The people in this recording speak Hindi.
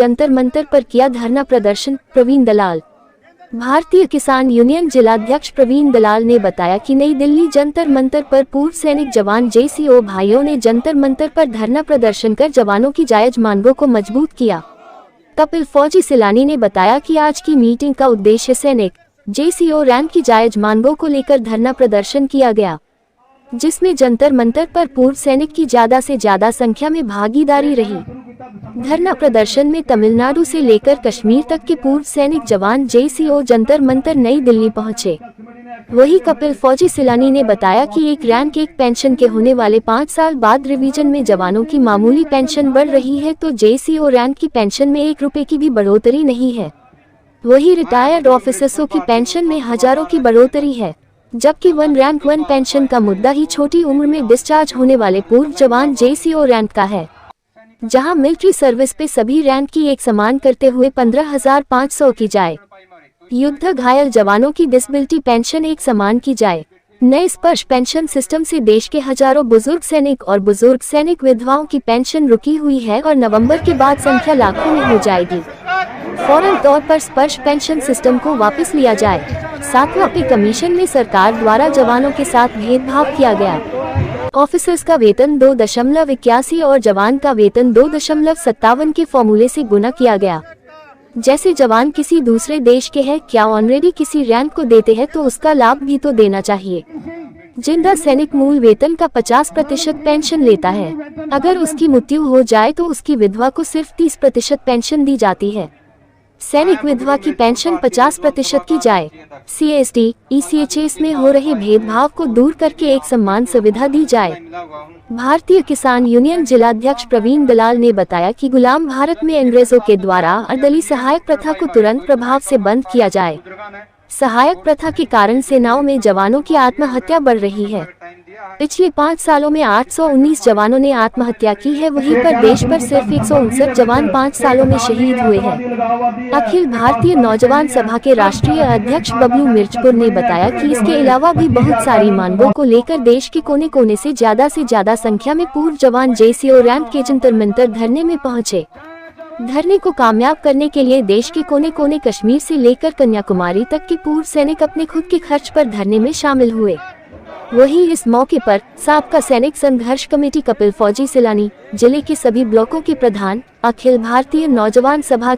जंतर मंतर पर किया धरना प्रदर्शन। प्रवीण दलाल। भारतीय किसान यूनियन जिलाध्यक्ष प्रवीण दलाल ने बताया कि नई दिल्ली जंतर मंतर पर पूर्व सैनिक जवान जेसीओ भाइयों ने जंतर मंतर पर धरना प्रदर्शन कर जवानों की जायज मांगों को मजबूत किया। कपिल फौजी सिलानी ने बताया कि आज की मीटिंग का उद्देश्य सैनिक जेसीओ रैंक की जायज मांगों को लेकर धरना प्रदर्शन किया गया, जिसमें जंतर मंतर पर पूर्व सैनिक की ज्यादा से ज्यादा संख्या में भागीदारी रही। धरना प्रदर्शन में तमिलनाडु से लेकर कश्मीर तक के पूर्व सैनिक जवान जेसीओ जंतर मंतर नई दिल्ली पहुंचे। वही कपिल फौजी सिलानी ने बताया कि एक रैंक एक पेंशन के होने वाले 5 साल बाद रिवीजन में जवानों की मामूली पेंशन बढ़ रही है, तो जेसीओ रैंक की पेंशन में 1 रुपए की भी बढ़ोतरी नहीं है। वही रिटायर्ड ऑफिसर्सों की पेंशन में हजारों की बढ़ोतरी है, जबकि 1 रैंक 1 पेंशन का मुद्दा ही छोटी उम्र में डिस्चार्ज होने वाले पूर्व जवान जेसीओ रैंक का है, जहां मिलिट्री सर्विस पे सभी रैंक की एक समान करते हुए 15,500 की जाए। युद्ध घायल जवानों की डिसेबिलिटी पेंशन एक समान की जाए। नए स्पर्श पेंशन सिस्टम से देश के हजारों बुजुर्ग सैनिक और बुजुर्ग सैनिक विधवाओं की पेंशन रुकी हुई है और नवंबर के बाद संख्या लाखों में हो जाएगी। फौरन तौर पर स्पर्श पेंशन सिस्टम को वापस लिया जाए। 7वां पे कमीशन में सरकार द्वारा जवानों के साथ भेदभाव किया गया। ऑफिसर्स का वेतन 2.81 और जवान का वेतन 2.57 के फॉर्मूले से गुना किया गया। जैसे जवान किसी दूसरे देश के हैं, क्या ऑलरेडी किसी रैंक को देते हैं तो उसका लाभ भी तो देना चाहिए। जिंदा सैनिक मूल वेतन का 50% पेंशन लेता है। अगर उसकी मृत्यु हो जाए तो उसकी विधवा को सिर्फ 30% पेंशन दी जाती है। सैनिक विधवा की पेंशन 50% की जाए। CST, ECHS में हो रहे भेदभाव को दूर करके एक समान सुविधा दी जाए। भारतीय किसान यूनियन जिलाध्यक्ष प्रवीण दलाल ने बताया कि गुलाम भारत में अंग्रेजों के द्वारा अर्दली सहायक प्रथा को तुरंत प्रभाव से बंद किया जाए। सहायक प्रथा के कारण सेनाओं में जवानों की आत्महत्या बढ़ रही है। पिछले 5 सालों में 819 जवानों ने आत्महत्या की है, वहीं पर देश पर सिर्फ 159 जवान 5 सालों में शहीद हुए हैं। अखिल भारतीय नौजवान सभा के राष्ट्रीय अध्यक्ष बबलू मिर्चपुर ने बताया कि इसके अलावा भी बहुत सारी मांगों को लेकर देश के कोने कोने से ज्यादा संख्या में पूर्व जवान जेसीओ रैंक के जंतर मंतर धरने में पहुंचे। धरने को कामयाब करने के लिए देश के कोने कोने कश्मीर से लेकर कन्याकुमारी तक के पूर्व सैनिक अपने खुद के खर्च पर धरने में शामिल हुए। वहीं इस मौके पर साबका सैनिक संघर्ष कमेटी कपिल फौजी सिलानी, जिले के सभी ब्लॉकों के प्रधान, अखिल भारतीय नौजवान सभा